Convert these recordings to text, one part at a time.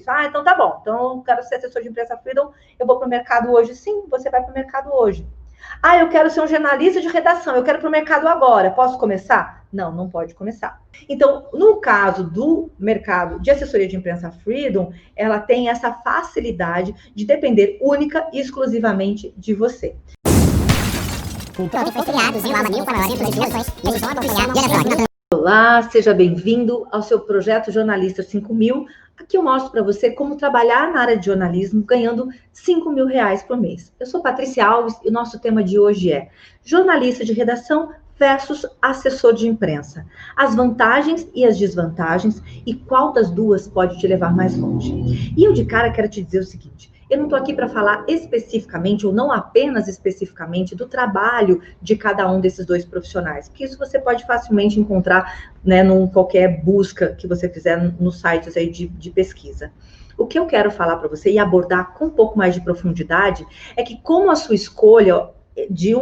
Ah, então tá bom. Então eu quero ser assessor de imprensa freedom, eu vou para o mercado hoje. Sim, você vai para o mercado hoje. Ah, eu quero ser um jornalista de redação, eu quero para o mercado agora. Posso começar? Não, não pode começar. Então, no caso do mercado de assessoria de imprensa freedom, ela tem essa facilidade de depender única e exclusivamente de você. Olá, seja bem-vindo ao seu projeto Jornalista 5000. Aqui eu mostro para você como trabalhar na área de jornalismo ganhando R$5.000 por mês. Eu sou Patrícia Alves e o nosso tema de hoje é jornalista de redação versus assessor de imprensa. As vantagens e as desvantagens e qual das duas pode te levar mais longe. E eu de cara quero te dizer o seguinte, eu não estou aqui para falar especificamente, ou não apenas especificamente, do trabalho de cada um desses dois profissionais, porque isso você pode facilmente encontrar, né, em qualquer busca que você fizer nos sites aí de pesquisa. O que eu quero falar para você e abordar com um pouco mais de profundidade é que como a sua escolha de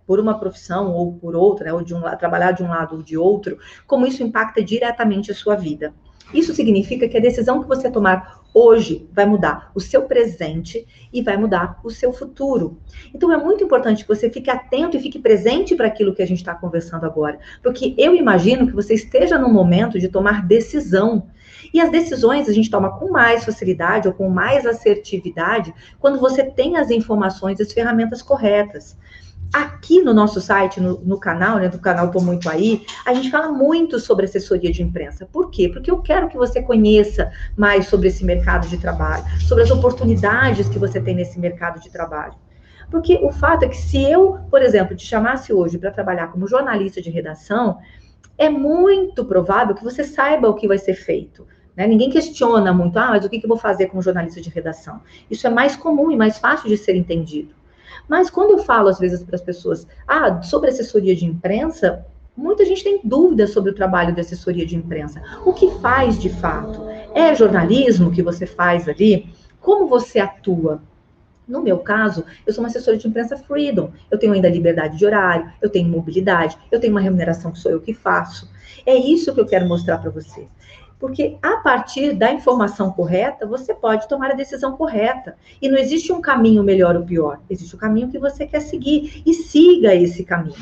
por uma profissão ou por outra, né, ou trabalhar de um lado ou de outro, como isso impacta diretamente a sua vida. Isso significa que a decisão que você tomar hoje vai mudar o seu presente e vai mudar o seu futuro. Então, é muito importante que você fique atento e fique presente para aquilo que a gente está conversando agora. Porque eu imagino que você esteja num momento de tomar decisão. E as decisões a gente toma com mais facilidade ou com mais assertividade quando você tem as informações, as ferramentas corretas. Aqui no nosso site, no canal, né, do canal Tô Muito Aí, a gente fala muito sobre assessoria de imprensa. Por quê? Porque eu quero que você conheça mais sobre esse mercado de trabalho, sobre as oportunidades que você tem nesse mercado de trabalho. Porque o fato é que se eu, por exemplo, te chamasse hoje para trabalhar como jornalista de redação, é muito provável que você saiba o que vai ser feito. Né? Ninguém questiona muito, mas o que eu vou fazer como jornalista de redação? Isso é mais comum e mais fácil de ser entendido. Mas quando eu falo, às vezes, para as pessoas, sobre assessoria de imprensa, muita gente tem dúvidas sobre o trabalho de assessoria de imprensa. O que faz, de fato? É jornalismo que você faz ali? Como você atua? No meu caso, eu sou uma assessora de imprensa freedom. Eu tenho ainda liberdade de horário, eu tenho mobilidade, eu tenho uma remuneração que sou eu que faço. É isso que eu quero mostrar para você. Porque a partir da informação correta, você pode tomar a decisão correta. E não existe um caminho melhor ou pior. Existe o caminho que você quer seguir. E siga esse caminho.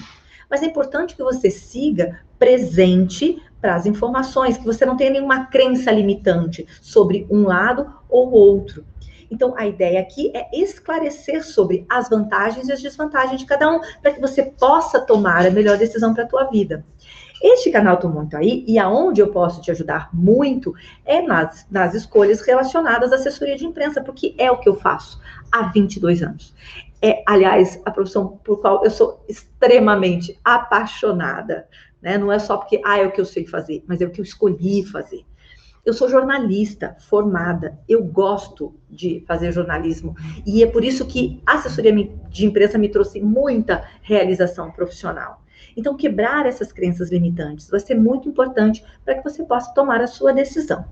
Mas é importante que você siga presente para as informações, que você não tenha nenhuma crença limitante sobre um lado ou outro. Então, a ideia aqui é esclarecer sobre as vantagens e as desvantagens de cada um, para que você possa tomar a melhor decisão para a tua vida. Este canal Tô Muito Aí, e aonde eu posso te ajudar muito, é nas escolhas relacionadas à assessoria de imprensa, porque é o que eu faço há 22 anos. É, aliás, a profissão por qual eu sou extremamente apaixonada, né? Não é só porque, é o que eu sei fazer, mas é o que eu escolhi fazer. Eu sou jornalista formada, eu gosto de fazer jornalismo e é por isso que a assessoria de imprensa me trouxe muita realização profissional. Então, quebrar essas crenças limitantes vai ser muito importante para que você possa tomar a sua decisão.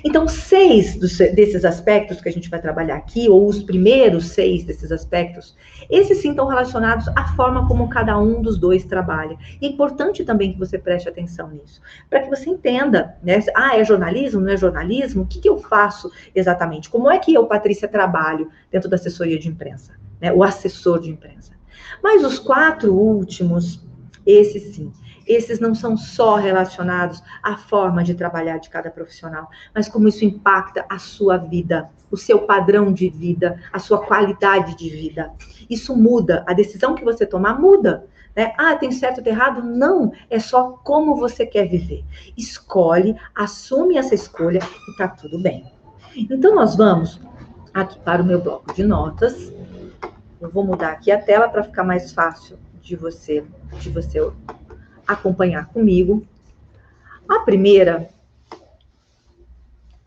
Então, 6 desses aspectos que a gente vai trabalhar aqui, ou os primeiros 6 desses aspectos, esses sim estão relacionados à forma como cada um dos dois trabalha. E é importante também que você preste atenção nisso, para que você entenda, né? É jornalismo, não é jornalismo? O que eu faço exatamente? Como é que eu, Patrícia, trabalho dentro da assessoria de imprensa? Né? O assessor de imprensa. Mas os 4 últimos, esses sim, esses não são só relacionados à forma de trabalhar de cada profissional, mas como isso impacta a sua vida, o seu padrão de vida, a sua qualidade de vida. Isso muda, a decisão que você tomar muda. Né? Tem certo ou errado? Não, é só como você quer viver. Escolhe, assume essa escolha e tá tudo bem. Então, nós vamos aqui para o meu bloco de notas. Eu vou mudar aqui a tela para ficar mais fácil de você acompanhar comigo.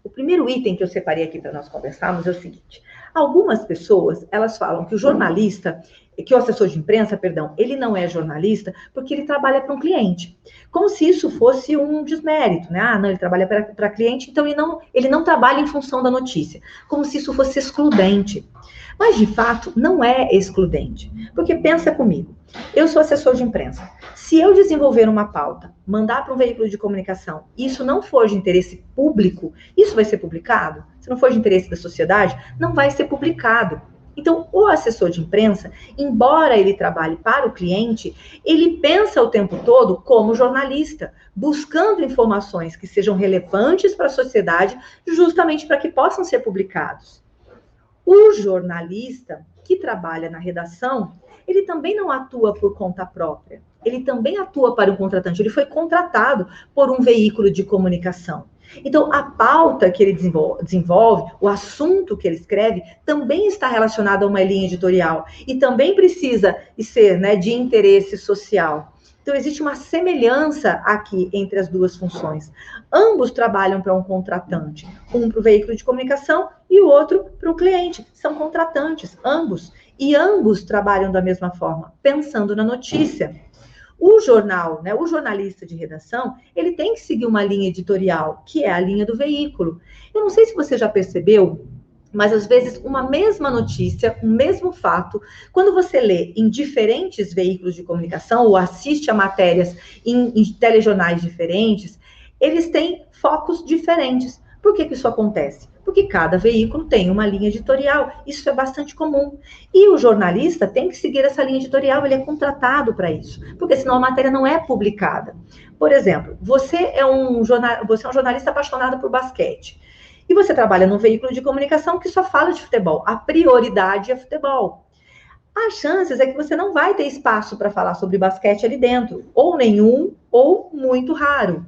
O primeiro item que eu separei aqui para nós conversarmos é o seguinte. Algumas pessoas, elas falam que o assessor de imprensa, ele não é jornalista porque ele trabalha para um cliente. Como se isso fosse um desmérito, né? Não, ele trabalha para cliente, então ele não trabalha em função da notícia. Como se isso fosse excludente. Mas, de fato, não é excludente. Porque pensa comigo, eu sou assessor de imprensa. Se eu desenvolver uma pauta, mandar para um veículo de comunicação, e isso não for de interesse público, isso vai ser publicado? Se não for de interesse da sociedade, não vai ser publicado. Então, o assessor de imprensa, embora ele trabalhe para o cliente, ele pensa o tempo todo como jornalista, buscando informações que sejam relevantes para a sociedade, justamente para que possam ser publicados. O jornalista que trabalha na redação, ele também não atua por conta própria. Ele também atua para um contratante. Ele foi contratado por um veículo de comunicação. Então, a pauta que ele desenvolve, o assunto que ele escreve, também está relacionado a uma linha editorial. E também precisa ser, né, de interesse social. Então, existe uma semelhança aqui entre as duas funções. Ambos trabalham para um contratante. Um para o veículo de comunicação e o outro para o cliente. São contratantes, ambos. E ambos trabalham da mesma forma, pensando na notícia. O jornal, né, o jornalista de redação, ele tem que seguir uma linha editorial, que é a linha do veículo. Eu não sei se você já percebeu, mas às vezes uma mesma notícia, um mesmo fato, quando você lê em diferentes veículos de comunicação ou assiste a matérias em telejornais diferentes, eles têm focos diferentes. Por que isso acontece? Porque cada veículo tem uma linha editorial. Isso é bastante comum. E o jornalista tem que seguir essa linha editorial, ele é contratado para isso, porque senão a matéria não é publicada. Por exemplo, você é um jornalista apaixonado por basquete. E você trabalha num veículo de comunicação que só fala de futebol. A prioridade é futebol. As chances é que você não vai ter espaço para falar sobre basquete ali dentro. Ou nenhum, ou muito raro.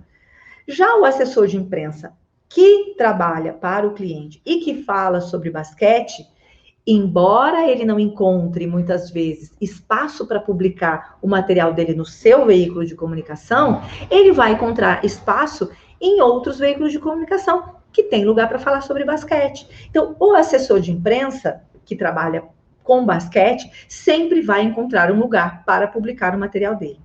Já o assessor de imprensa, que trabalha para o cliente e que fala sobre basquete, embora ele não encontre, muitas vezes, espaço para publicar o material dele no seu veículo de comunicação, ele vai encontrar espaço em outros veículos de comunicação que tem lugar para falar sobre basquete. Então, o assessor de imprensa, que trabalha com basquete, sempre vai encontrar um lugar para publicar o material dele.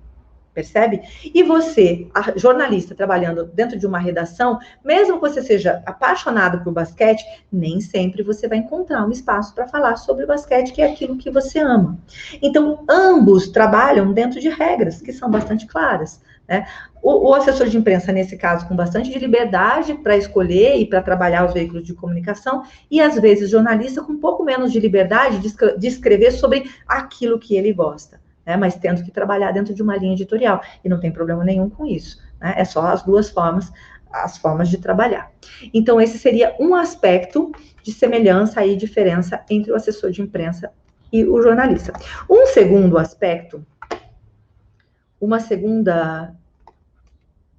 Percebe? E você, jornalista, trabalhando dentro de uma redação, mesmo que você seja apaixonado por basquete, nem sempre você vai encontrar um espaço para falar sobre basquete, que é aquilo que você ama. Então, ambos trabalham dentro de regras que são bastante claras, né? O assessor de imprensa, nesse caso, com bastante de liberdade para escolher e para trabalhar os veículos de comunicação, e às vezes jornalista com um pouco menos de liberdade de escrever sobre aquilo que ele gosta. Né, mas tendo que trabalhar dentro de uma linha editorial, e não tem problema nenhum com isso, né? É só as duas formas, as formas de trabalhar. Então, esse seria um aspecto de semelhança e diferença entre o assessor de imprensa e o jornalista. Um segundo aspecto, uma segunda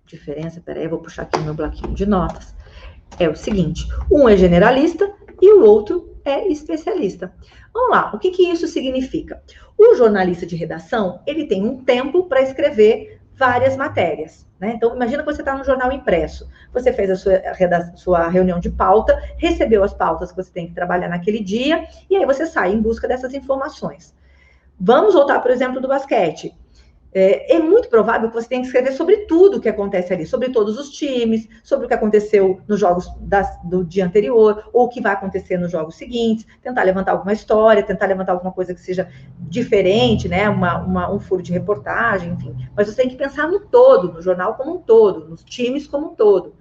diferença, peraí, eu vou puxar aqui o meu bloquinho de notas, é o seguinte, um é generalista e o outro é especialista. Vamos lá, o que isso significa? O jornalista de redação, ele tem um tempo para escrever várias matérias, né? Então, imagina que você está no jornal impresso, você fez a sua reunião de pauta, recebeu as pautas que você tem que trabalhar naquele dia, e aí você sai em busca dessas informações. Vamos voltar, por exemplo, do basquete. É muito provável que você tenha que escrever sobre tudo o que acontece ali, sobre todos os times, sobre o que aconteceu nos jogos do dia anterior, ou o que vai acontecer nos jogos seguintes, tentar levantar alguma história, tentar levantar alguma coisa que seja diferente, né? Um furo de reportagem, enfim. Mas você tem que pensar no todo, no jornal como um todo, nos times como um todo.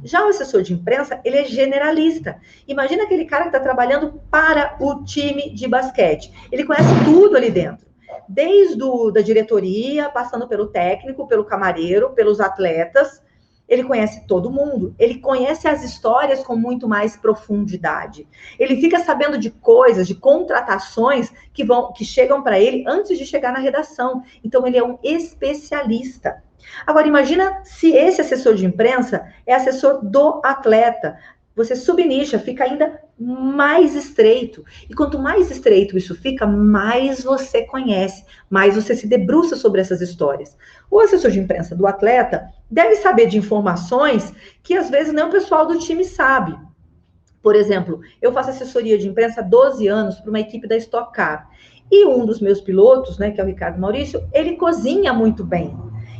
Já o assessor de imprensa, ele é generalista. Imagina aquele cara que está trabalhando para o time de basquete. Ele conhece tudo ali dentro. Desde da diretoria, passando pelo técnico, pelo camareiro, pelos atletas, ele conhece todo mundo. Ele conhece as histórias com muito mais profundidade. Ele fica sabendo de coisas, de contratações que chegam para ele antes de chegar na redação. Então, ele é um especialista. Agora, imagina se esse assessor de imprensa é assessor do atleta. Você subnicha, fica ainda mais estreito. E quanto mais estreito isso fica, mais você conhece, mais você se debruça sobre essas histórias. O assessor de imprensa do atleta deve saber de informações que às vezes nem o pessoal do time sabe. Por exemplo, eu faço assessoria de imprensa há 12 anos para uma equipe da Stock Car. E um dos meus pilotos, né, que é o Ricardo Maurício, ele cozinha muito bem.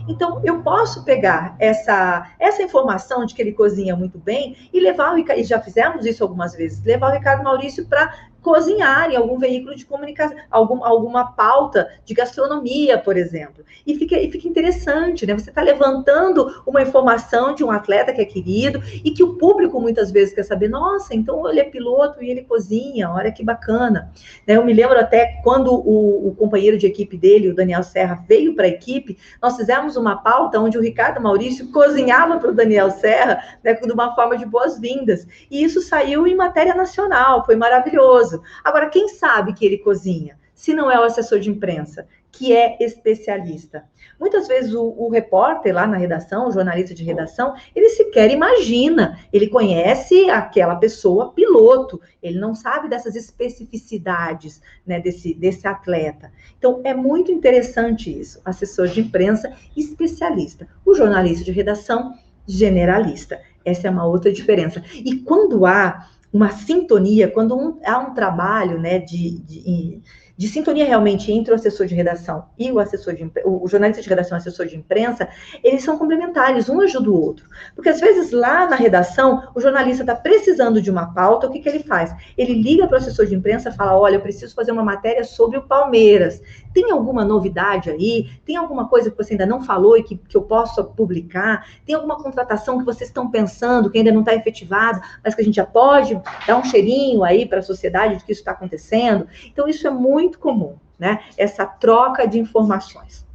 Então, eu posso pegar essa informação de que ele cozinha muito bem e levar e já fizemos isso algumas vezes, levar o Ricardo Maurício para cozinhar em algum veículo de comunicação, alguma pauta de gastronomia, por exemplo. E fica interessante, né? Você está levantando uma informação de um atleta que é querido e que o público muitas vezes quer saber, nossa, então ele é piloto e ele cozinha, olha que bacana. Eu me lembro até quando o companheiro de equipe dele, o Daniel Serra, veio para a equipe, nós fizemos uma pauta onde o Ricardo Maurício cozinhava para o Daniel Serra, né, de uma forma de boas-vindas. E isso saiu em matéria nacional, foi maravilhoso. Agora, quem sabe que ele cozinha? Se não é o assessor de imprensa, que é especialista. Muitas vezes o repórter lá na redação, o jornalista de redação, ele sequer imagina, ele conhece aquela pessoa piloto, ele não sabe dessas especificidades, né, desse atleta. Então, é muito interessante isso, assessor de imprensa especialista. O jornalista de redação, generalista. Essa é uma outra diferença. E quando há uma sintonia, quando há um trabalho, né, de sintonia realmente entre o assessor de redação e o jornalista de redação e o assessor de imprensa, eles são complementares, um ajuda o outro. Porque às vezes lá na redação, o jornalista está precisando de uma pauta, o que ele faz? Ele liga para o assessor de imprensa e fala, olha, eu preciso fazer uma matéria sobre o Palmeiras. Tem alguma novidade aí? Tem alguma coisa que você ainda não falou e que eu possa publicar? Tem alguma contratação que vocês estão pensando, que ainda não está efetivada, mas que a gente já pode dar um cheirinho aí para a sociedade de que isso está acontecendo? Então, isso é muito comum, né? Essa troca de informações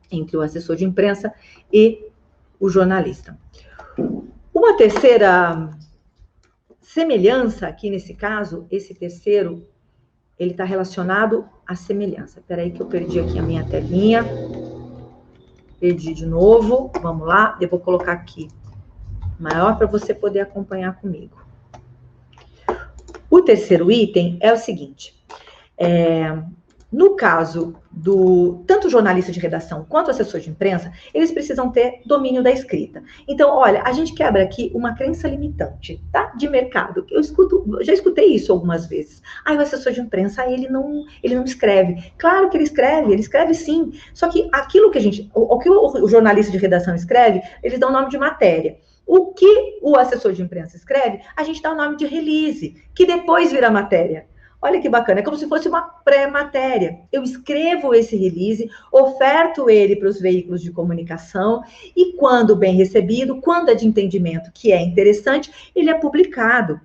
entre o assessor de imprensa e o jornalista. Uma terceira semelhança aqui nesse caso, esse terceiro, ele está relacionado à semelhança. Espera aí que eu perdi aqui a minha telinha. Perdi de novo. Vamos lá. Eu vou colocar aqui maior para você poder acompanhar comigo. O terceiro item é o seguinte. No caso tanto jornalista de redação quanto assessor de imprensa, eles precisam ter domínio da escrita. Então, olha, a gente quebra aqui uma crença limitante, tá? De mercado. Já escutei isso algumas vezes. O assessor de imprensa, ele não escreve. Claro que ele escreve sim. Só que aquilo que o jornalista de redação escreve, eles dão o nome de matéria. O que o assessor de imprensa escreve, a gente dá o nome de release, que depois vira matéria. Olha que bacana, é como se fosse uma pré-matéria. Eu escrevo esse release, oferto ele para os veículos de comunicação e, quando bem recebido, quando é de entendimento que é interessante, ele é publicado.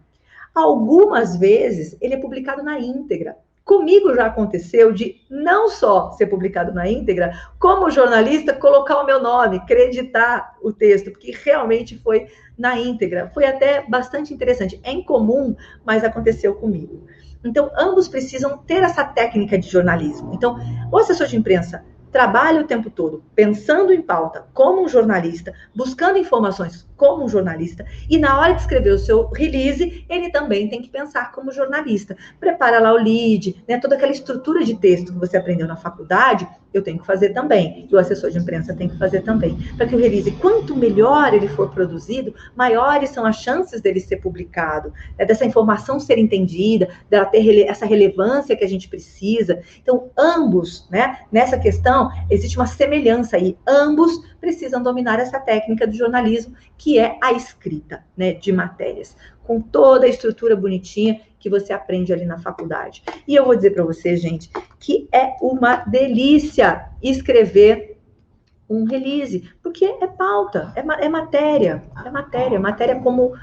Algumas vezes, ele é publicado na íntegra. Comigo já aconteceu de não só ser publicado na íntegra, como jornalista, colocar o meu nome, creditar o texto, porque realmente foi na íntegra. Foi até bastante interessante. É incomum, mas aconteceu comigo. Então, ambos precisam ter essa técnica de jornalismo. Então, o assessor de imprensa trabalha o tempo todo pensando em pauta como um jornalista, buscando informações como um jornalista, e na hora de escrever o seu release, ele também tem que pensar como jornalista. Prepara lá o lead, né, toda aquela estrutura de texto que você aprendeu na faculdade, eu tenho que fazer também, e o assessor de imprensa tem que fazer também, para que o release, quanto melhor ele for produzido, maiores são as chances dele ser publicado, né, dessa informação ser entendida, dela ter essa relevância que a gente precisa. Então, ambos, né, nessa questão, existe uma semelhança aí, ambos precisam dominar essa técnica do jornalismo, que é a escrita, né, de matérias, com toda a estrutura bonitinha que você aprende ali na faculdade. E eu vou dizer para você, gente, que é uma delícia escrever um release, porque é pauta, é matéria como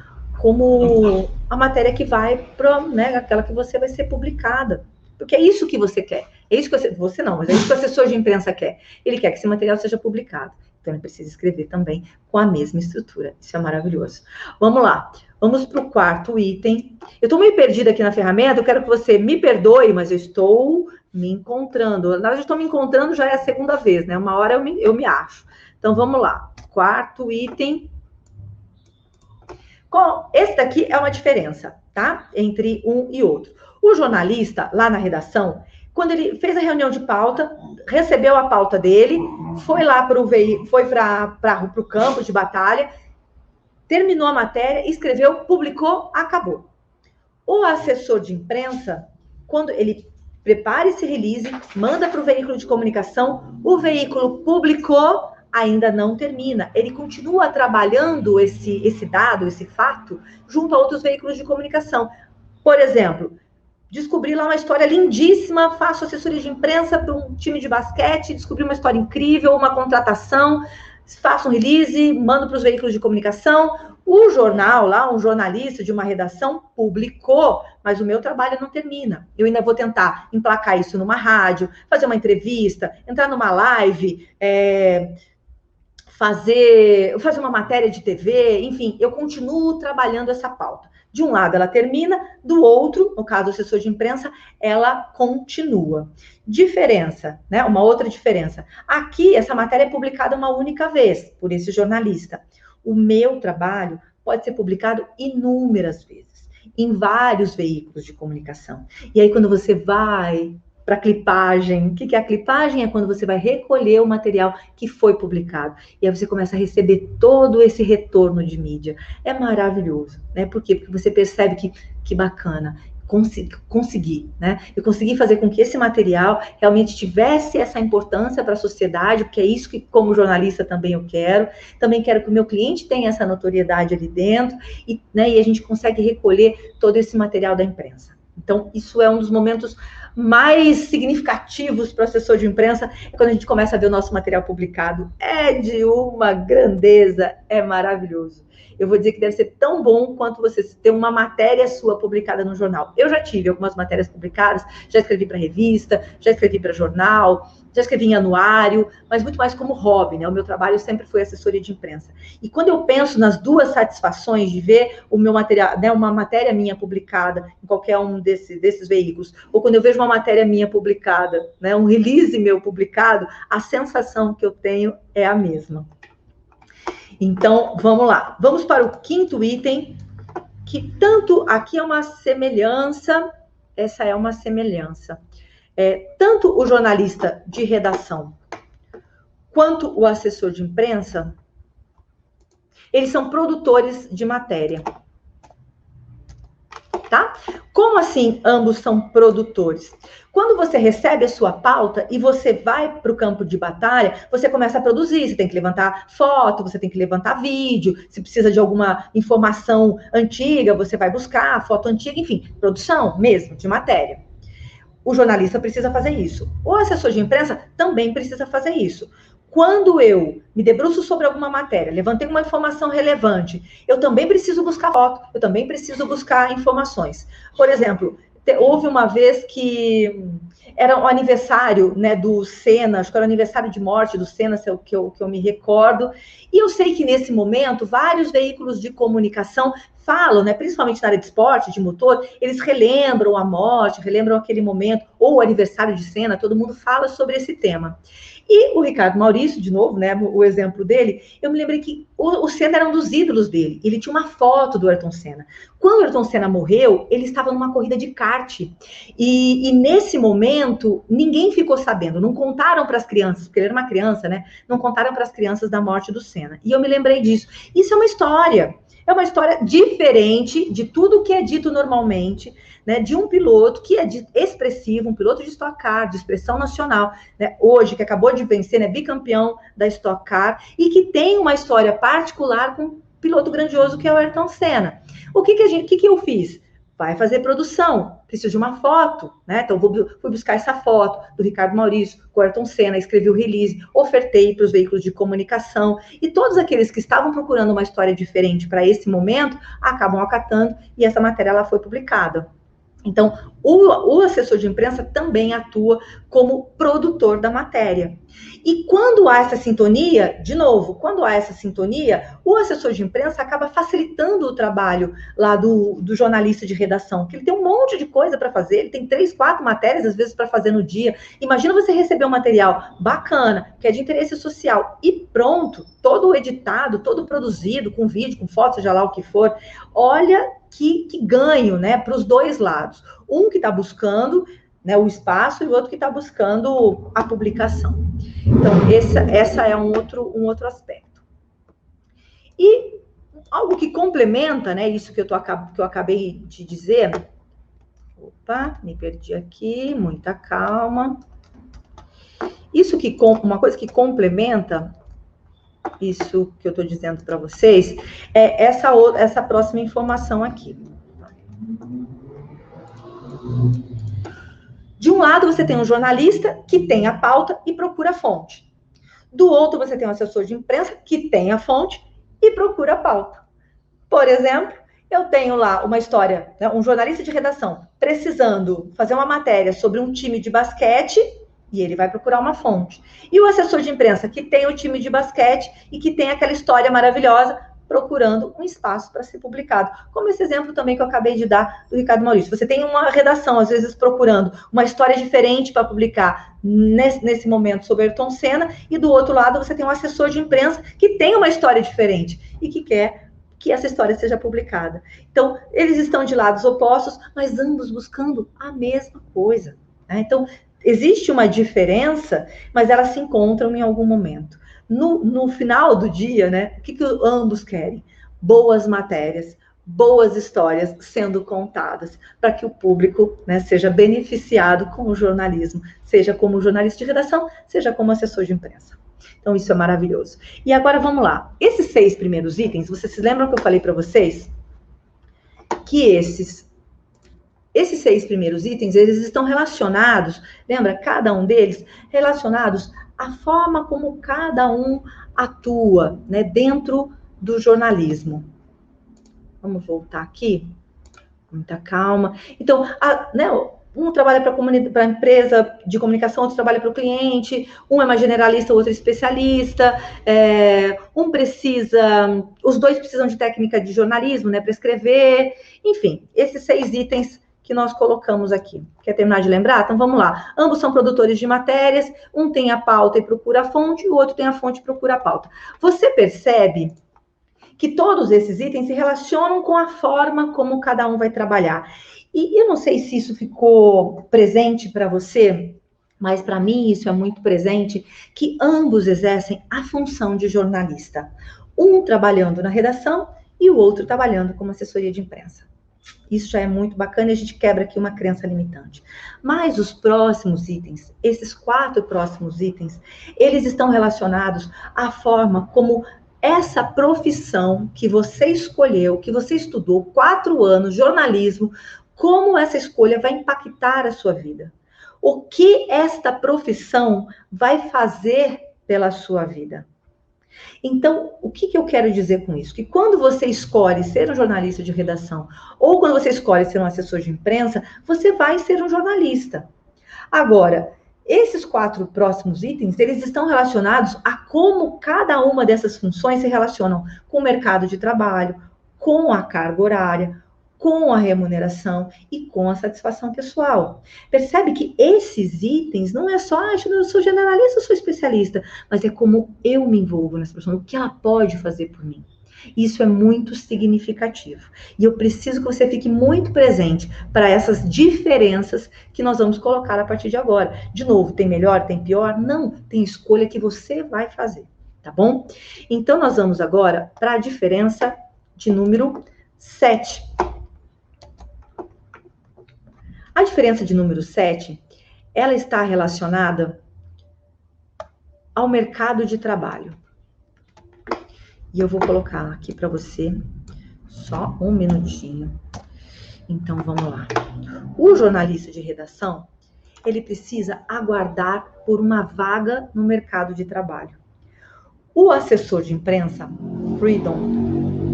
a matéria que vai para, né, aquela que você vai ser publicada. Porque é isso que você quer. É isso que você não, mas é isso que o assessor de imprensa quer. Ele quer que esse material seja publicado. Então, ele precisa escrever também com a mesma estrutura. Isso é maravilhoso. Vamos lá. Vamos para o quarto item. Eu estou meio perdida aqui na ferramenta. Eu quero que você me perdoe, mas eu estou me encontrando. Na verdade, eu estou me encontrando, já é a segunda vez, né? Uma hora eu me acho. Então, vamos lá. Quarto item. Esse daqui é uma diferença, tá? Entre um e outro. O jornalista, lá na redação, quando ele fez a reunião de pauta, recebeu a pauta dele, foi lá para o campo de batalha, terminou a matéria, escreveu, publicou, acabou. O assessor de imprensa, quando ele prepara esse release, manda para o veículo de comunicação, o veículo publicou, ainda não termina. Ele continua trabalhando esse dado, esse fato, junto a outros veículos de comunicação. Por exemplo, descobri lá uma história lindíssima, faço assessoria de imprensa para um time de basquete, descobri uma história incrível, uma contratação, faço um release, mando para os veículos de comunicação. O jornal lá, um jornalista de uma redação, publicou, mas o meu trabalho não termina. Eu ainda vou tentar emplacar isso numa rádio, fazer uma entrevista, entrar numa live, fazer uma matéria de TV, enfim, eu continuo trabalhando essa pauta. De um lado ela termina, do outro, no caso do assessor de imprensa, ela continua. Diferença, né? Uma outra diferença. Aqui, essa matéria é publicada uma única vez por esse jornalista. O meu trabalho pode ser publicado inúmeras vezes, em vários veículos de comunicação. E aí, quando você vai para clipagem. O que é a clipagem? É quando você vai recolher o material que foi publicado. E aí você começa a receber todo esse retorno de mídia. É maravilhoso, né? Por quê? Porque você percebe que bacana. Consegui, né? Eu consegui fazer com que esse material realmente tivesse essa importância para a sociedade, porque é isso que, como jornalista, também eu quero. Também quero que o meu cliente tenha essa notoriedade ali dentro, né, e a gente consegue recolher todo esse material da imprensa. Então, isso é um dos momentos mais significativos para o assessor de imprensa, é quando a gente começa a ver o nosso material publicado. É de uma grandeza, é maravilhoso. Eu vou dizer que deve ser tão bom quanto você ter uma matéria sua publicada no jornal. Eu já tive algumas matérias publicadas, já escrevi para revista, já escrevi para jornal, já escrevi em anuário, mas muito mais como hobby, né? O meu trabalho sempre foi assessoria de imprensa. E quando eu penso nas duas satisfações de ver o meu material, né, uma matéria minha publicada em qualquer um desses veículos, ou quando eu vejo uma matéria minha publicada, né, um release meu publicado, a sensação que eu tenho é a mesma. Então, vamos lá. Vamos para o quinto item, que tanto aqui é uma semelhança, essa é uma semelhança. Tanto o jornalista de redação quanto o assessor de imprensa, eles são produtores de matéria. Tá? Como assim ambos são produtores? Quando você recebe a sua pauta e você vai para o campo de batalha, você começa a produzir, você tem que levantar foto, você tem que levantar vídeo, se precisa de alguma informação antiga, você vai buscar foto antiga, enfim, produção mesmo de matéria. O jornalista precisa fazer isso. O assessor de imprensa também precisa fazer isso. Quando eu me debruço sobre alguma matéria, levantei uma informação relevante, eu também preciso buscar foto, eu também preciso buscar informações. Por exemplo, houve uma vez que era o aniversário, né, do Senna, acho que era o aniversário de morte do Senna, se é o que eu me recordo, e eu sei que nesse momento vários veículos de comunicação falam, né, principalmente na área de esporte, de motor, eles relembram a morte, relembram aquele momento, ou o aniversário de Senna, todo mundo fala sobre esse tema. E o Ricardo Maurício, de novo, né, o exemplo dele, eu me lembrei que o Senna era um dos ídolos dele. Ele tinha uma foto do Ayrton Senna. Quando o Ayrton Senna morreu, ele estava numa corrida de kart. E nesse momento, ninguém ficou sabendo. Não contaram para as crianças, porque ele era uma criança, né? Não contaram para as crianças da morte do Senna. E eu me lembrei disso. Isso é uma história. É uma história diferente de tudo que é dito normalmente, né, de um piloto que é expressivo, um piloto de Stock Car, de expressão nacional, né, hoje, que acabou de vencer, né, bicampeão da Stock Car, e que tem uma história particular com um piloto grandioso que é o Ayrton Senna. O que eu fiz? Vai fazer produção, preciso de uma foto, né? Então, fui buscar essa foto do Ricardo Maurício, com o Ayrton Senna, escrevi o release, ofertei para os veículos de comunicação, e todos aqueles que estavam procurando uma história diferente para esse momento, acabam acatando, e essa matéria ela foi publicada. Então, o assessor de imprensa também atua como produtor da matéria. E quando há essa sintonia, de novo, quando há essa sintonia, o assessor de imprensa acaba facilitando o trabalho lá do jornalista de redação, porque ele tem um monte de coisa para fazer, ele tem 3, 4 matérias, às vezes, para fazer no dia. Imagina você receber um material bacana, que é de interesse social, e pronto, todo editado, todo produzido, com vídeo, com foto, seja lá o que for. Olha que ganho, né, para os dois lados. Um que está buscando, né, o espaço e o outro que está buscando a publicação. Então, essa é um outro aspecto. E algo que complementa, né, isso que eu acabei de dizer. Opa, me perdi aqui, muita calma. Uma coisa que complementa isso que eu estou dizendo para vocês é essa próxima informação aqui. De um lado, você tem um jornalista que tem a pauta e procura a fonte. Do outro, você tem um assessor de imprensa que tem a fonte e procura a pauta. Por exemplo, eu tenho lá uma história, né, um jornalista de redação precisando fazer uma matéria sobre um time de basquete e ele vai procurar uma fonte. E o assessor de imprensa que tem o time de basquete e que tem aquela história maravilhosa procurando um espaço para ser publicado. Como esse exemplo também que eu acabei de dar do Ricardo Maurício. Você tem uma redação, às vezes, procurando uma história diferente para publicar nesse momento sobre Ayrton Senna, e do outro lado você tem um assessor de imprensa que tem uma história diferente e que quer que essa história seja publicada. Então, eles estão de lados opostos, mas ambos buscando a mesma coisa, né? Então, existe uma diferença, mas elas se encontram em algum momento. No final do dia, né, o que ambos querem? Boas matérias, boas histórias sendo contadas, para que o público, né, seja beneficiado com o jornalismo, seja como jornalista de redação, seja como assessor de imprensa. Então, isso é maravilhoso. E agora, vamos lá. Esses 6 primeiros itens, vocês se lembram que eu falei para vocês? Que esses 6 primeiros itens, eles estão relacionados, lembra? Cada um deles relacionados à forma como cada um atua, né, dentro do jornalismo. Vamos voltar aqui, muita calma. Então, né, um trabalha para a empresa de comunicação, outro trabalha para o cliente, um é mais generalista, o outro é especialista, os dois precisam de técnica de jornalismo, né, para escrever, enfim, esses 6 itens que nós colocamos aqui. Quer terminar de lembrar? Então, vamos lá. Ambos são produtores de matérias, um tem a pauta e procura a fonte, e o outro tem a fonte e procura a pauta. Você percebe que todos esses itens se relacionam com a forma como cada um vai trabalhar. E eu não sei se isso ficou presente para você, mas para mim isso é muito presente, que ambos exercem a função de jornalista. Um trabalhando na redação e o outro trabalhando como assessoria de imprensa. Isso já é muito bacana e a gente quebra aqui uma crença limitante. Mas os próximos itens, esses 4 próximos itens, eles estão relacionados à forma como essa profissão que você escolheu, que você estudou 4 anos, jornalismo, como essa escolha vai impactar a sua vida. O que esta profissão vai fazer pela sua vida. Então, o que eu quero dizer com isso? Que quando você escolhe ser um jornalista de redação, ou quando você escolhe ser um assessor de imprensa, você vai ser um jornalista. Agora, esses 4 próximos itens, eles estão relacionados a como cada uma dessas funções se relacionam com o mercado de trabalho, com a carga horária, com a remuneração e com a satisfação pessoal. Percebe que esses itens não é só, eu sou generalista, eu sou especialista, mas é como eu me envolvo nessa pessoa, o que ela pode fazer por mim. Isso é muito significativo. E eu preciso que você fique muito presente para essas diferenças que nós vamos colocar a partir de agora. De novo, tem melhor, tem pior? Não, tem escolha que você vai fazer, tá bom? Então, nós vamos agora para a diferença de número 7. A diferença de número 7, ela está relacionada ao mercado de trabalho. E eu vou colocar aqui para você, só um minutinho. Então, vamos lá. O jornalista de redação, ele precisa aguardar por uma vaga no mercado de trabalho. O assessor de imprensa, Freedom,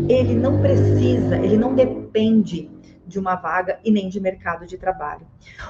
ele não precisa, ele não depende de uma vaga e nem de mercado de trabalho.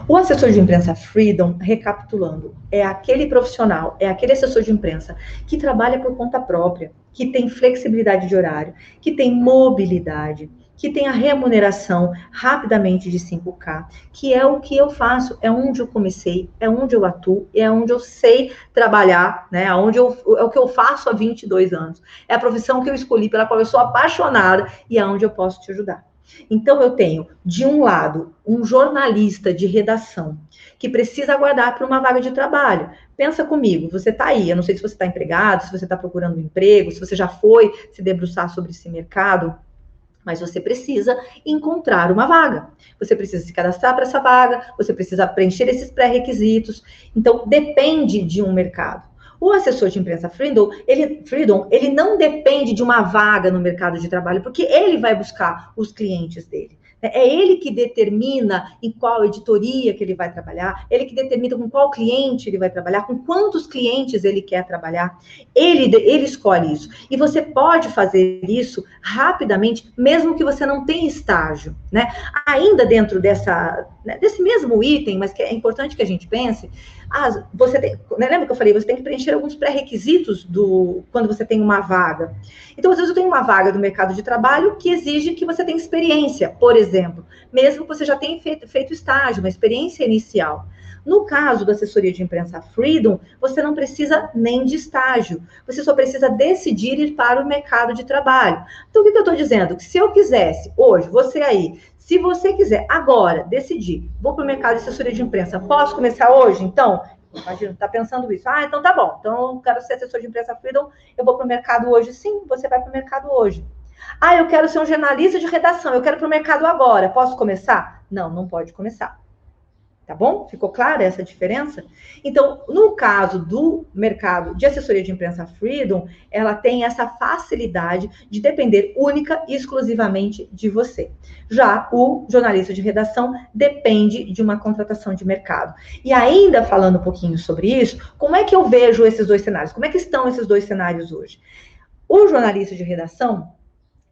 O assessor de imprensa Freedom, recapitulando, é aquele profissional, é aquele assessor de imprensa que trabalha por conta própria, que tem flexibilidade de horário, que tem mobilidade, que tem a remuneração rapidamente de 5K, que é o que eu faço, é onde eu comecei, é onde eu atuo, é onde eu sei trabalhar, né? É o que eu faço há 22 anos. É a profissão que eu escolhi, pela qual eu sou apaixonada e é onde eu posso te ajudar. Então, eu tenho, de um lado, um jornalista de redação que precisa aguardar por uma vaga de trabalho. Pensa comigo, você está aí, eu não sei se você está empregado, se você está procurando um emprego, se você já foi se debruçar sobre esse mercado, mas você precisa encontrar uma vaga. Você precisa se cadastrar para essa vaga, você precisa preencher esses pré-requisitos. Então, depende de um mercado. O assessor de imprensa Freedom, ele não depende de uma vaga no mercado de trabalho, porque ele vai buscar os clientes dele. É ele que determina em qual editoria que ele vai trabalhar, ele que determina com qual cliente ele vai trabalhar, com quantos clientes ele quer trabalhar. Ele escolhe isso. E você pode fazer isso rapidamente, mesmo que você não tenha estágio, né? Ainda dentro desse mesmo item, mas que é importante que a gente pense, você tem, né, lembra que eu falei, você tem que preencher alguns pré-requisitos quando você tem uma vaga. Então, às vezes eu tenho uma vaga do mercado de trabalho que exige que você tenha experiência, por exemplo, mesmo que você já tenha feito estágio, uma experiência inicial. No caso da assessoria de imprensa Freedom, você não precisa nem de estágio, você só precisa decidir ir para o mercado de trabalho. Então, o que eu estou dizendo? Que se eu quisesse, hoje, você aí, se você quiser agora decidir, vou para o mercado de assessoria de imprensa, posso começar hoje? Então, imagina, está pensando isso. Ah, então tá bom, então eu quero ser assessor de imprensa Freedom, eu vou para o mercado hoje. Sim, você vai para o mercado hoje. Ah, eu quero ser um jornalista de redação, eu quero para o mercado agora, posso começar? Não, não pode começar. Tá bom? Ficou clara essa diferença? Então, no caso do mercado de assessoria de imprensa Freedom, ela tem essa facilidade de depender única e exclusivamente de você. Já o jornalista de redação depende de uma contratação de mercado. E ainda falando um pouquinho sobre isso, como é que eu vejo esses dois cenários? Como é que estão esses dois cenários hoje? O jornalista de redação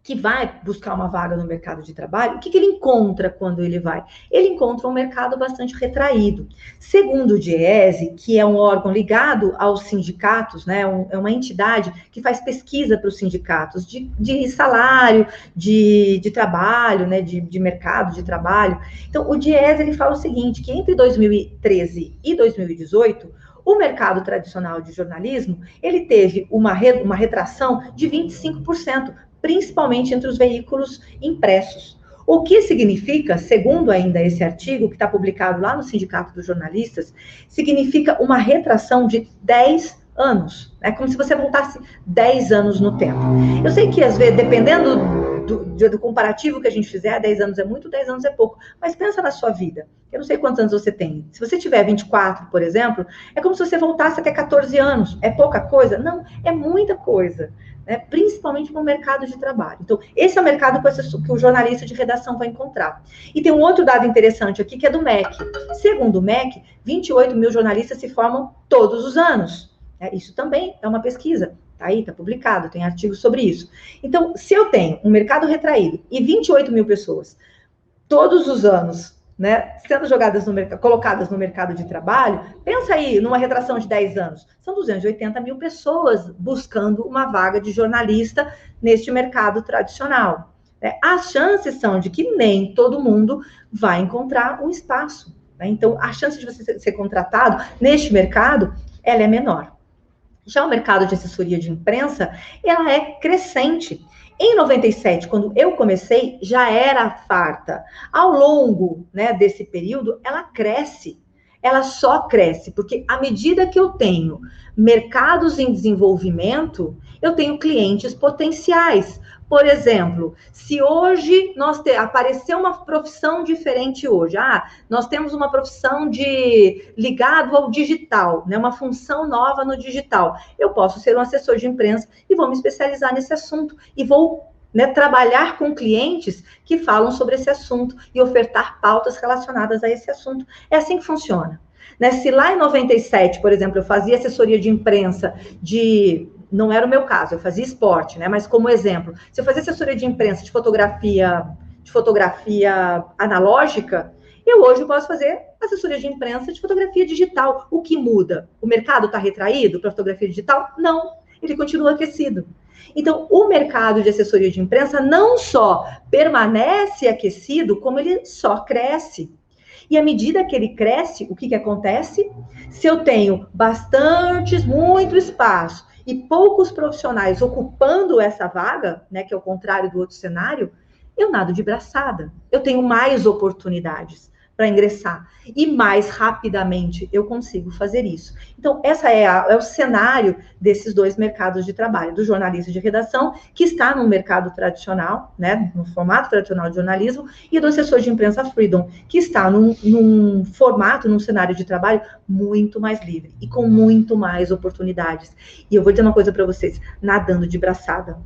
que vai buscar uma vaga no mercado de trabalho, o que ele encontra quando ele vai? Ele encontra um mercado bastante retraído. Segundo o DIEESE, que é um órgão ligado aos sindicatos, né, é uma entidade que faz pesquisa para os sindicatos de salário, de trabalho, né, de mercado de trabalho. Então, o DIEESE ele fala o seguinte, que entre 2013 e 2018, o mercado tradicional de jornalismo, ele teve uma retração de 25%, principalmente entre os veículos impressos. O que significa, segundo ainda esse artigo, que está publicado lá no Sindicato dos Jornalistas, significa uma retração de 10 anos. É como se você voltasse 10 anos no tempo. Eu sei que, às vezes, dependendo do comparativo que a gente fizer, 10 anos é muito, 10 anos é pouco. Mas pensa na sua vida. Eu não sei quantos anos você tem. Se você tiver 24, por exemplo, é como se você voltasse até 14 anos. É pouca coisa? Não, é muita coisa. Né? Principalmente no mercado de trabalho. Então, esse é o mercado que o jornalista de redação vai encontrar. E tem um outro dado interessante aqui, que é do MEC. Segundo o MEC, 28 mil jornalistas se formam todos os anos. Isso também é uma pesquisa. Tá aí, tá publicado, tem artigos sobre isso. Então, se eu tenho um mercado retraído e 28 mil pessoas todos os anos, né, sendo colocadas no mercado de trabalho, pensa aí numa retração de 10 anos. São 280 mil pessoas buscando uma vaga de jornalista neste mercado tradicional. As chances são de que nem todo mundo vai encontrar um espaço. Então, a chance de você ser contratado neste mercado, ela é menor. Já o mercado de assessoria de imprensa, ela é crescente. Em 97, quando eu comecei, já era farta. Ao longo, né, desse período, ela cresce. Ela só cresce, porque à medida que eu tenho mercados em desenvolvimento, eu tenho clientes potenciais. Por exemplo, se hoje apareceu uma profissão diferente hoje, nós temos uma profissão ligado ao digital, né, uma função nova no digital. Eu posso ser um assessor de imprensa e vou me especializar nesse assunto e vou, né, trabalhar com clientes que falam sobre esse assunto e ofertar pautas relacionadas a esse assunto. É assim que funciona. Né? Se lá em 97, por exemplo, eu fazia assessoria de imprensa não era o meu caso, eu fazia esporte, né? Mas como exemplo, se eu fazia assessoria de imprensa de fotografia analógica, eu hoje posso fazer assessoria de imprensa de fotografia digital. O que muda? O mercado está retraído para fotografia digital? Não, ele continua aquecido. Então, o mercado de assessoria de imprensa não só permanece aquecido, como ele só cresce. E à medida que ele cresce, o que acontece? Se eu tenho muito espaço e poucos profissionais ocupando essa vaga, né, que é o contrário do outro cenário, eu nado de braçada. Eu tenho mais oportunidades para ingressar. E mais rapidamente eu consigo fazer isso. Então, essa é o cenário desses dois mercados de trabalho, do jornalista de redação, que está no mercado tradicional, né, no formato tradicional de jornalismo, e do assessor de imprensa Freedom, que está num formato, num cenário de trabalho muito mais livre e com muito mais oportunidades. E eu vou dizer uma coisa para vocês, nadando de braçada.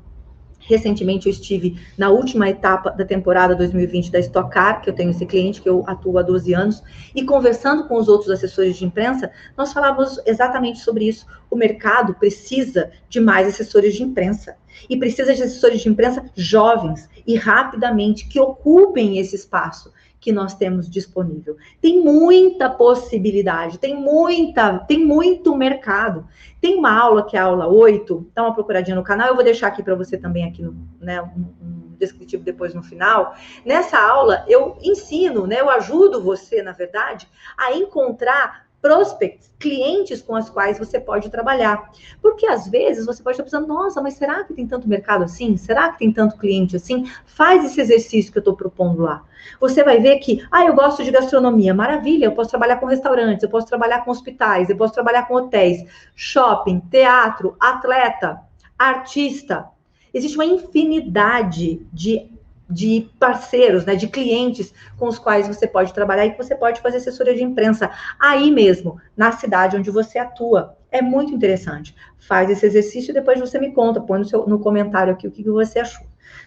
Recentemente eu estive na última etapa da temporada 2020 da Stock Car, que eu tenho esse cliente que eu atuo há 12 anos, e conversando com os outros assessores de imprensa, nós falávamos exatamente sobre isso. O mercado precisa de mais assessores de imprensa, e precisa de assessores de imprensa jovens e rapidamente, que ocupem esse espaço que nós temos disponível. Tem muita possibilidade, tem muito mercado. Tem uma aula que é a aula 8, dá uma procuradinha no canal, eu vou deixar aqui para você também aqui no, né, um descritivo depois no final. Nessa aula eu ensino, né, eu ajudo você, na verdade, a encontrar prospects, clientes com os quais você pode trabalhar. Porque às vezes você pode estar pensando, nossa, mas será que tem tanto mercado assim? Será que tem tanto cliente assim? Faz esse exercício que eu estou propondo lá. Você vai ver que, eu gosto de gastronomia, maravilha, eu posso trabalhar com restaurantes, eu posso trabalhar com hospitais, eu posso trabalhar com hotéis, shopping, teatro, atleta, artista. Existe uma infinidade de parceiros, né, de clientes com os quais você pode trabalhar e que você pode fazer assessoria de imprensa aí mesmo, na cidade onde você atua. É muito interessante. Faz esse exercício e depois você me conta, põe no comentário aqui o que você achou.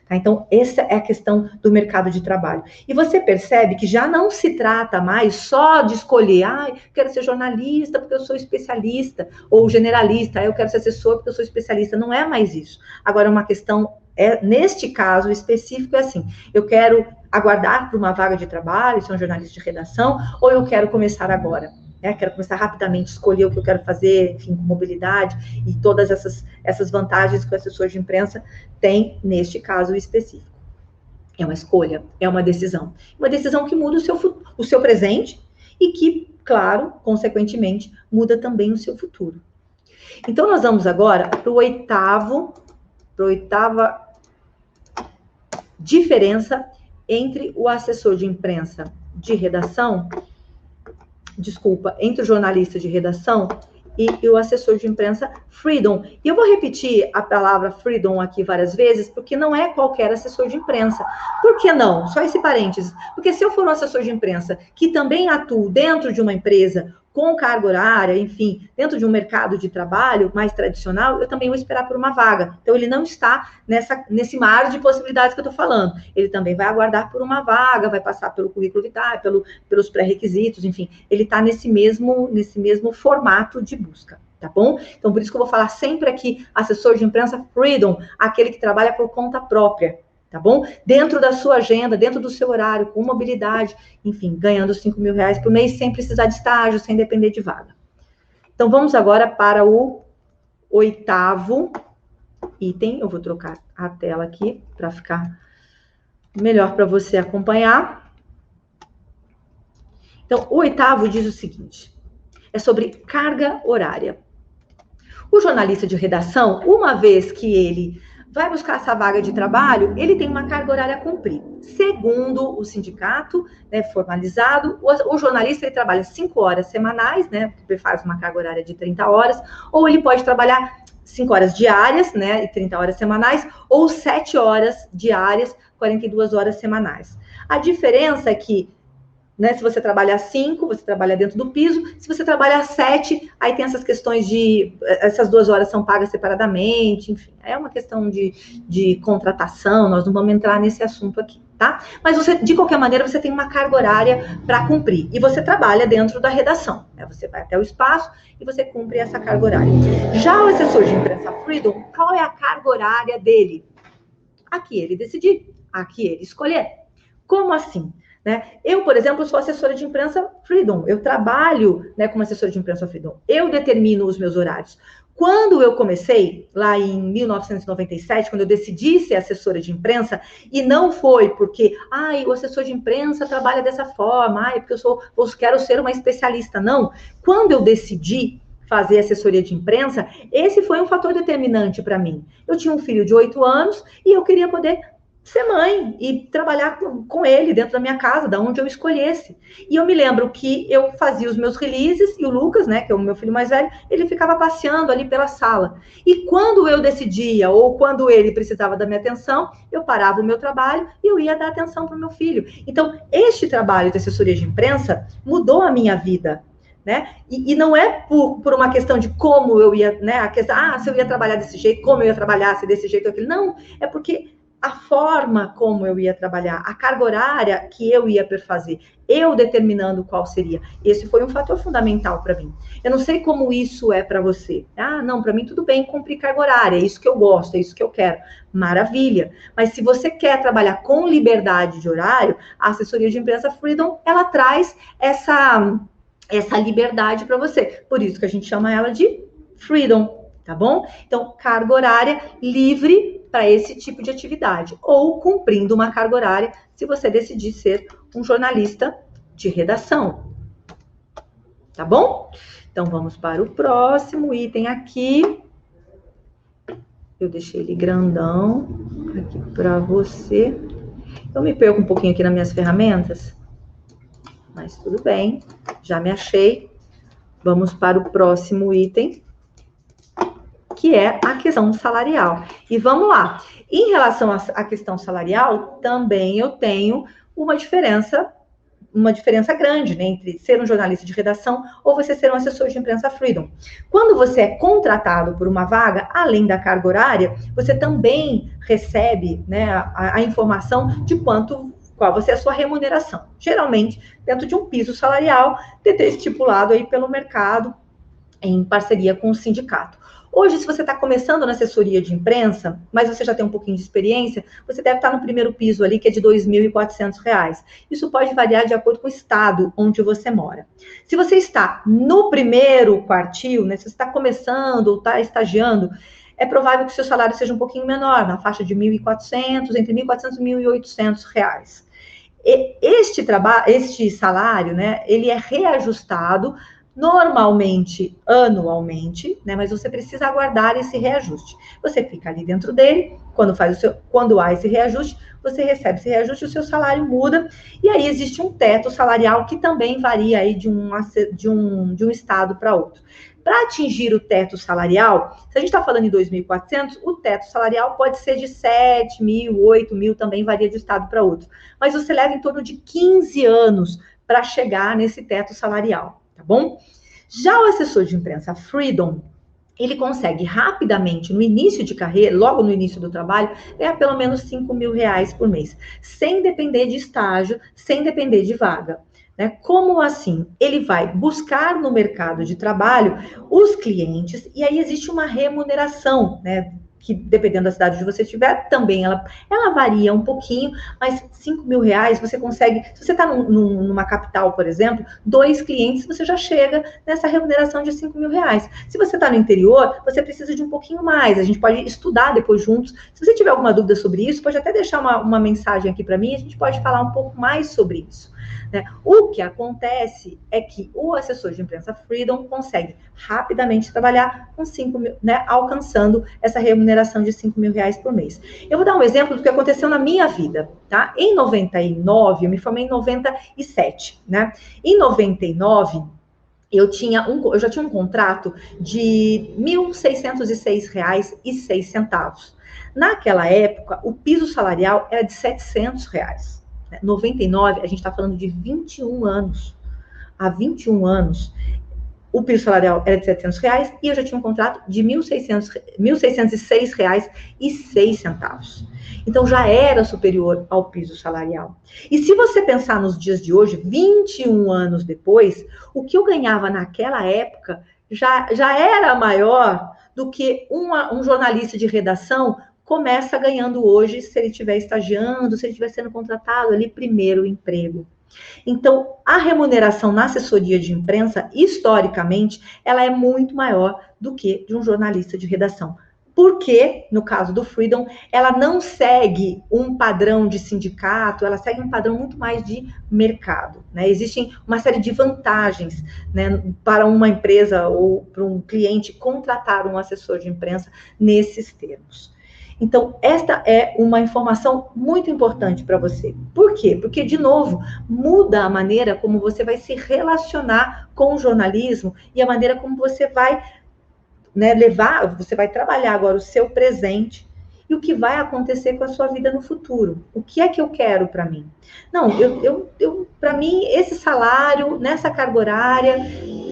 Tá? Então, essa é a questão do mercado de trabalho. E você percebe que já não se trata mais só de escolher, quero ser jornalista porque eu sou especialista, ou generalista, eu quero ser assessor porque eu sou especialista. Não é mais isso. Agora, uma questão, neste caso específico, é assim, eu quero aguardar por uma vaga de trabalho, ser um jornalista de redação, ou eu quero começar agora. Quero começar rapidamente, escolher o que eu quero fazer, enfim, com mobilidade e todas essas vantagens que o assessor de imprensa tem neste caso específico. É uma escolha, é uma decisão. Uma decisão que muda o seu presente e que, claro, consequentemente, muda também o seu futuro. Então, nós vamos agora para a oitava diferença entre o assessor de imprensa de redação, entre o jornalista de redação e o assessor de imprensa freedom. E eu vou repetir a palavra freedom aqui várias vezes, porque não é qualquer assessor de imprensa. Por que não? Só esse parênteses. Porque se eu for um assessor de imprensa que também atuo dentro de uma empresa com carga horária, enfim, dentro de um mercado de trabalho mais tradicional, eu também vou esperar por uma vaga. Então, ele não está nesse mar de possibilidades que eu estou falando. Ele também vai aguardar por uma vaga, vai passar pelo currículo vitae, pelos pré-requisitos, enfim. Ele está nesse mesmo formato de busca, tá bom? Então, por isso que eu vou falar sempre aqui, assessor de imprensa freedom, aquele que trabalha por conta própria, tá bom? Dentro da sua agenda, dentro do seu horário, com mobilidade, enfim, ganhando 5 mil reais por mês, sem precisar de estágio, sem depender de vaga. Então, vamos agora para o 8º item. Eu vou trocar a tela aqui para ficar melhor para você acompanhar. Então, o 8º diz o seguinte, é sobre carga horária. O jornalista de redação, uma vez que ele vai buscar essa vaga de trabalho, ele tem uma carga horária a cumprir. Segundo o sindicato, né, formalizado, o jornalista ele trabalha 5 horas semanais, né, faz uma carga horária de 30 horas, ou ele pode trabalhar 5 horas diárias, né, e 30 horas semanais, ou 7 horas diárias, 42 horas semanais. A diferença é que, né, se você trabalhar 5, você trabalha dentro do piso. Se você trabalhar 7, aí tem essas questões essas 2 horas são pagas separadamente, enfim, é uma questão de contratação, nós não vamos entrar nesse assunto aqui, tá? Mas você, de qualquer maneira, você tem uma carga horária para cumprir, e você trabalha dentro da redação, né? Você vai até o espaço e você cumpre essa carga horária. Já o assessor de imprensa freedom, qual é a carga horária dele? Aqui ele decidir, aqui ele escolher. Como assim? Eu, por exemplo, sou assessora de imprensa freedom. Eu trabalho, né, como assessora de imprensa freedom. Eu determino os meus horários. Quando eu comecei, lá em 1997, quando eu decidi ser assessora de imprensa, e não foi porque, o assessor de imprensa trabalha dessa forma, porque eu quero ser uma especialista. Não. Quando eu decidi fazer assessoria de imprensa, esse foi um fator determinante para mim. Eu tinha um filho de 8 anos e eu queria poder ser mãe e trabalhar com ele dentro da minha casa, da onde eu escolhesse. E eu me lembro que eu fazia os meus releases e o Lucas, né, que é o meu filho mais velho, ele ficava passeando ali pela sala. E quando eu decidia, ou quando ele precisava da minha atenção, eu parava o meu trabalho e eu ia dar atenção para o meu filho. Então, este trabalho de assessoria de imprensa mudou a minha vida, né? E não é por uma questão de como eu ia, né? A questão, se eu ia trabalhar desse jeito, como eu ia trabalhar, se desse jeito ou aquilo. Não, é porque a forma como eu ia trabalhar, a carga horária que eu ia perfazer, eu determinando qual seria. Esse foi um fator fundamental para mim. Eu não sei como isso é para você. Não, para mim tudo bem cumprir carga horária, é isso que eu gosto, é isso que eu quero. Maravilha. Mas se você quer trabalhar com liberdade de horário, a assessoria de imprensa Freedom, ela traz essa liberdade para você. Por isso que a gente chama ela de Freedom, tá bom? Então, carga horária livre para esse tipo de atividade, ou cumprindo uma carga horária, se você decidir ser um jornalista de redação. Tá bom? Então, vamos para o próximo item aqui. Eu deixei ele grandão aqui para você. Eu me perco um pouquinho aqui nas minhas ferramentas, mas tudo bem, já me achei. Vamos para o próximo item, que é a questão salarial. E vamos lá. Em relação à questão salarial, também eu tenho uma diferença grande, né, entre ser um jornalista de redação ou você ser um assessor de imprensa Freedom. Quando você é contratado por uma vaga, além da carga horária, você também recebe, né, a informação de qual vai ser a sua remuneração. Geralmente, dentro de um piso salarial, estipulado aí pelo mercado, em parceria com o sindicato. Hoje, se você está começando na assessoria de imprensa, mas você já tem um pouquinho de experiência, você deve estar no primeiro piso ali, que é de R$ 2.400. Isso pode variar de acordo com o estado onde você mora. Se você está no primeiro quartil, né, se você está começando ou está estagiando, é provável que o seu salário seja um pouquinho menor, na faixa de R$ 1.400, entre R$ 1.400 e R$ 1.800. Este salário, né, ele é reajustado normalmente, anualmente, né? Mas você precisa aguardar esse reajuste. Você fica ali dentro dele, quando há esse reajuste, você recebe esse reajuste, o seu salário muda, e aí existe um teto salarial que também varia aí de um estado para outro. Para atingir o teto salarial, se a gente está falando em 2.400, o teto salarial pode ser de 7.000, 8.000, também varia de estado para outro. Mas você leva em torno de 15 anos para chegar nesse teto salarial. Tá bom? Já o assessor de imprensa Freedom, ele consegue rapidamente, no início de carreira, logo no início do trabalho, ganhar pelo menos R$ 5.000 por mês, sem depender de estágio, sem depender de vaga. Né? Como assim? Ele vai buscar no mercado de trabalho os clientes, e aí existe uma remuneração, né? Que dependendo da cidade onde você estiver, também ela varia um pouquinho, mas R$ 5.000 você consegue, se você está numa capital, por exemplo, 2 clientes, você já chega nessa remuneração de R$ 5.000. Se você está no interior, você precisa de um pouquinho mais, a gente pode estudar depois juntos. Se você tiver alguma dúvida sobre isso, pode até deixar uma mensagem aqui para mim, a gente pode falar um pouco mais sobre isso. Né? O que acontece é que o assessor de imprensa Freedom consegue rapidamente trabalhar com 5.000, né, alcançando essa remuneração de R$ 5.000 por mês. Eu vou dar um exemplo do que aconteceu na minha vida, tá? Em 99, eu me formei em 97, né? Em 99, eu já tinha um contrato de R$ 1.606,06. Naquela época, o piso salarial era de R$ 700. 99, a gente está falando de 21 anos. Há 21 anos, o piso salarial era de R$ 700 e eu já tinha um contrato de R$ 1.606,06. Então, já era superior ao piso salarial. E se você pensar nos dias de hoje, 21 anos depois, o que eu ganhava naquela época já era maior do que um jornalista de redação começa ganhando hoje, se ele estiver estagiando, se ele estiver sendo contratado ali, primeiro emprego. Então, a remuneração na assessoria de imprensa, historicamente, ela é muito maior do que de um jornalista de redação. Porque, no caso do Freedom, ela não segue um padrão de sindicato, ela segue um padrão muito mais de mercado. Né? Existem uma série de vantagens, né, para uma empresa ou para um cliente contratar um assessor de imprensa nesses termos. Então, esta é uma informação muito importante para você. Por quê? Porque, de novo, muda a maneira como você vai se relacionar com o jornalismo e a maneira como você vai, né, você vai trabalhar agora o seu presente e o que vai acontecer com a sua vida no futuro. O que é que eu quero para mim? Não, para mim, esse salário, nessa carga horária,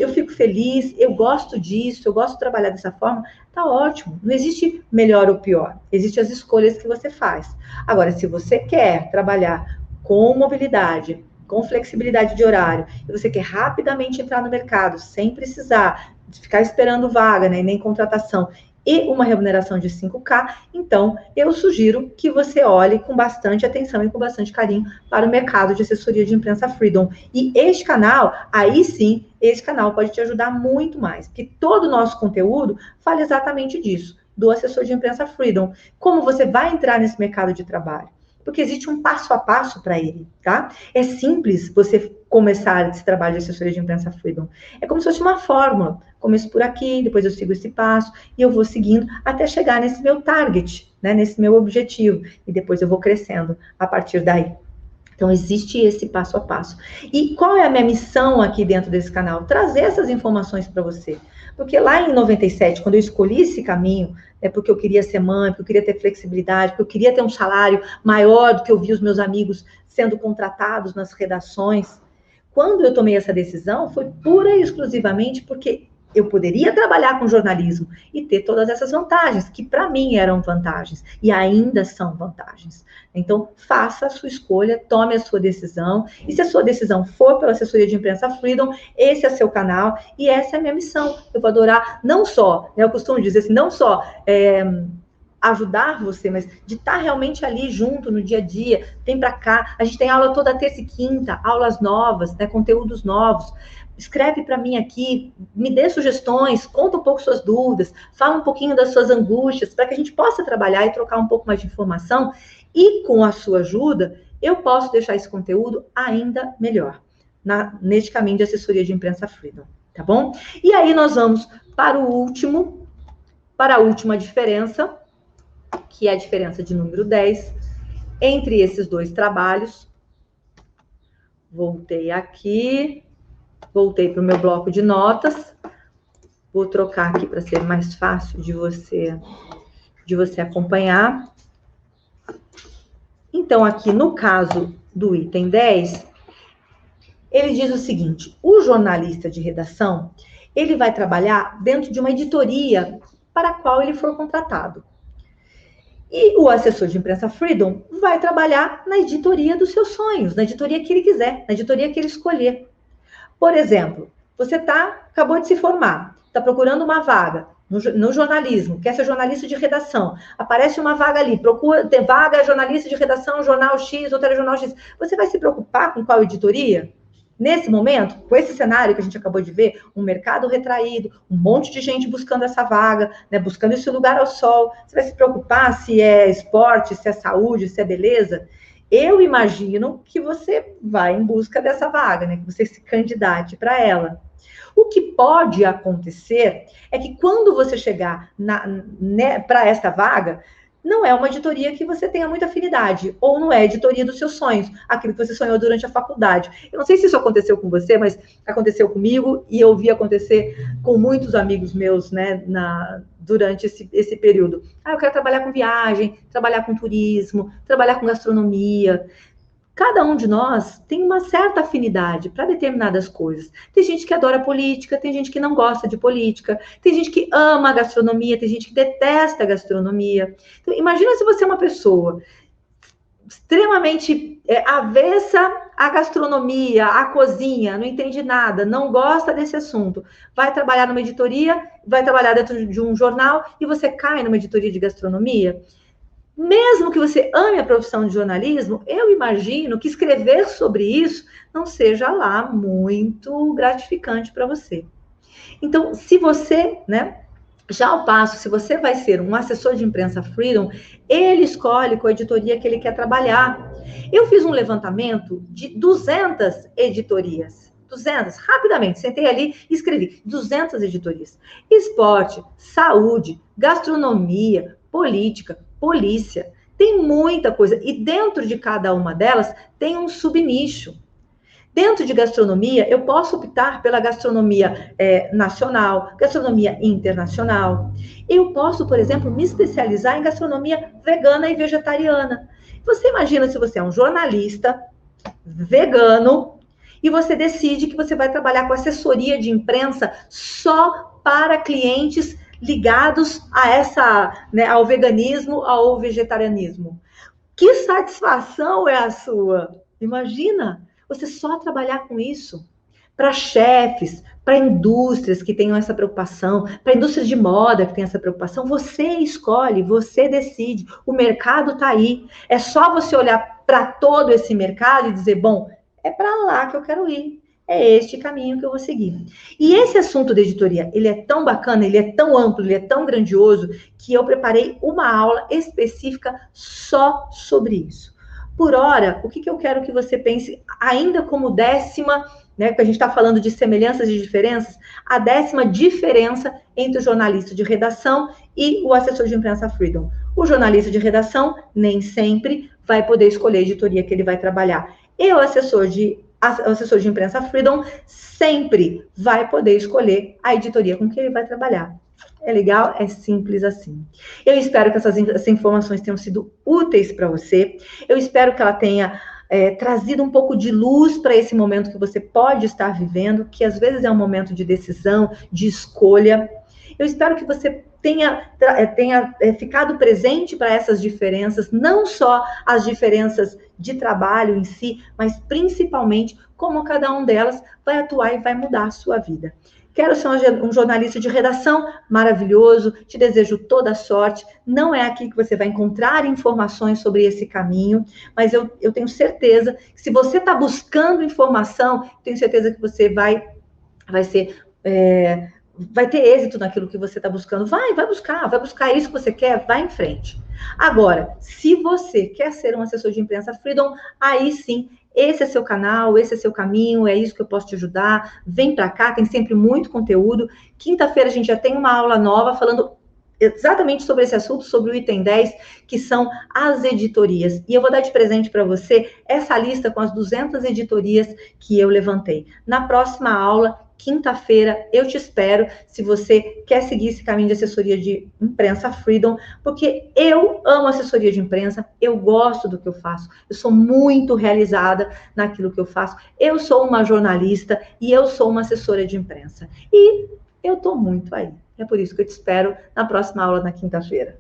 eu fico feliz, eu gosto disso, eu gosto de trabalhar dessa forma, tá ótimo. Não existe melhor ou pior, existem as escolhas que você faz. Agora, se você quer trabalhar com mobilidade, com flexibilidade de horário, e você quer rapidamente entrar no mercado, sem precisar ficar esperando vaga, né, nem contratação, e uma remuneração de 5K, então eu sugiro que você olhe com bastante atenção e com bastante carinho para o mercado de assessoria de imprensa Freedom. E este canal, aí sim, esse canal pode te ajudar muito mais, porque todo o nosso conteúdo fala exatamente disso, do assessor de imprensa Freedom. Como você vai entrar nesse mercado de trabalho? Porque existe um passo a passo para ele, tá? É simples você começar esse trabalho de assessoria de imprensa Freedom. É como se fosse uma fórmula. Começo por aqui, depois eu sigo esse passo, e eu vou seguindo até chegar nesse meu target, né? Nesse meu objetivo. E depois eu vou crescendo a partir daí. Então, existe esse passo a passo. E qual é a minha missão aqui dentro desse canal? Trazer essas informações para você. Porque lá em 97, quando eu escolhi esse caminho, é porque eu queria ser mãe, porque eu queria ter flexibilidade, porque eu queria ter um salário maior do que eu vi os meus amigos sendo contratados nas redações. Quando eu tomei essa decisão, foi pura e exclusivamente porque eu poderia trabalhar com jornalismo e ter todas essas vantagens, que para mim eram vantagens, e ainda são vantagens. Então, faça a sua escolha, tome a sua decisão, e se a sua decisão for pela assessoria de imprensa Freedom, esse é seu canal, e essa é a minha missão. Eu vou adorar, não só, né, eu costumo dizer assim, não só ajudar você, mas de estar realmente ali junto no dia a dia, vem para cá, a gente tem aula toda terça e quinta, aulas novas, né, conteúdos novos. Escreve para mim aqui, me dê sugestões, conta um pouco suas dúvidas, fala um pouquinho das suas angústias, para que a gente possa trabalhar e trocar um pouco mais de informação. E com a sua ajuda, eu posso deixar esse conteúdo ainda melhor, neste caminho de assessoria de imprensa Freedom, tá bom? E aí nós vamos para a última diferença, que é a diferença de número 10, entre esses dois trabalhos. Voltei aqui. Voltei para o meu bloco de notas. Vou trocar aqui para ser mais fácil de você acompanhar. Então, aqui no caso do item 10, ele diz o seguinte: o jornalista de redação, ele vai trabalhar dentro de uma editoria para a qual ele for contratado. E o assessor de imprensa Freedom vai trabalhar na editoria dos seus sonhos, na editoria que ele quiser, na editoria que ele escolher. Por exemplo, você acabou de se formar, está procurando uma vaga no jornalismo, quer ser jornalista de redação, aparece uma vaga ali, procura ter vaga jornalista de redação, jornal X ou telejornal X. Você vai se preocupar com qual editoria? Nesse momento, com esse cenário que a gente acabou de ver, um mercado retraído, um monte de gente buscando essa vaga, né, buscando esse lugar ao sol, você vai se preocupar se é esporte, se é saúde, se é beleza? Eu imagino que você vai em busca dessa vaga, né? Que você se candidate para ela. O que pode acontecer é que quando você chegar para essa vaga, não é uma editoria que você tenha muita afinidade, ou não é a editoria dos seus sonhos, aquilo que você sonhou durante a faculdade. Eu não sei se isso aconteceu com você, mas aconteceu comigo, e eu vi acontecer com muitos amigos meus, né, durante esse período. Eu quero trabalhar com viagem, trabalhar com turismo, trabalhar com gastronomia. Cada um de nós tem uma certa afinidade para determinadas coisas. Tem gente que adora política, tem gente que não gosta de política, tem gente que ama a gastronomia, tem gente que detesta a gastronomia. Então, imagina se você é uma pessoa extremamente avessa à gastronomia, à cozinha, não entende nada, não gosta desse assunto. Vai trabalhar numa editoria, vai trabalhar dentro de um jornal e você cai numa editoria de gastronomia. Mesmo que você ame a profissão de jornalismo, eu imagino que escrever sobre isso não seja lá muito gratificante para você. Então, se você, né, já ao passo, se você vai ser um assessor de imprensa Freedom, ele escolhe com a editoria que ele quer trabalhar. Eu fiz um levantamento de 200 editorias. 200, rapidamente, sentei ali e escrevi 200 editorias. Esporte, saúde, gastronomia, política, polícia, tem muita coisa. E dentro de cada uma delas tem um subnicho. Dentro de gastronomia, eu posso optar pela gastronomia nacional, gastronomia internacional. Eu posso, por exemplo, me especializar em gastronomia vegana e vegetariana. Você imagina se você é um jornalista vegano e você decide que você vai trabalhar com assessoria de imprensa só para clientes ligados a essa, né, ao veganismo, ao vegetarianismo. Que satisfação é a sua? Imagina, você só trabalhar com isso. Para chefes, para indústrias que tenham essa preocupação, para indústrias de moda que tenham essa preocupação, você escolhe, você decide. O mercado está aí. É só você olhar para todo esse mercado e dizer, bom, é para lá que eu quero ir. É este caminho que eu vou seguir. E esse assunto da editoria, ele é tão bacana, ele é tão amplo, ele é tão grandioso, que eu preparei uma aula específica só sobre isso. Por hora, o que eu quero que você pense ainda como décima, né, porque a gente está falando de semelhanças e diferenças, a décima diferença entre o jornalista de redação e o assessor de imprensa freedom. O jornalista de redação nem sempre vai poder escolher a editoria que ele vai trabalhar. E o assessor de imprensa freedom sempre vai poder escolher a editoria com que ele vai trabalhar. É legal? É simples assim. Eu espero que essas informações tenham sido úteis para você. Eu espero que ela tenha trazido um pouco de luz para esse momento que você pode estar vivendo, que às vezes é um momento de decisão, de escolha. Eu espero que você tenha ficado presente para essas diferenças, não só as diferenças de trabalho em si, mas principalmente como cada um delas vai atuar e vai mudar a sua vida. Quero ser um jornalista de redação maravilhoso, te desejo toda a sorte. Não é aqui que você vai encontrar informações sobre esse caminho, mas eu tenho certeza que se você está buscando informação, tenho certeza que você vai ter êxito naquilo que você está buscando. Vai buscar isso que você quer, vai em frente. Agora, se você quer ser um assessor de imprensa freedom, aí sim, esse é seu canal, esse é seu caminho, é isso que eu posso te ajudar. Vem para cá, tem sempre muito conteúdo. Quinta-feira a gente já tem uma aula nova falando exatamente sobre esse assunto, sobre o item 10, que são as editorias. E eu vou dar de presente para você essa lista com as 200 editorias que eu levantei. Na próxima aula, quinta-feira, eu te espero, se você quer seguir esse caminho de assessoria de imprensa freedom, porque eu amo assessoria de imprensa, eu gosto do que eu faço, eu sou muito realizada naquilo que eu faço, eu sou uma jornalista e eu sou uma assessora de imprensa. E eu estou muito aí. É por isso que eu te espero na próxima aula, na quinta-feira.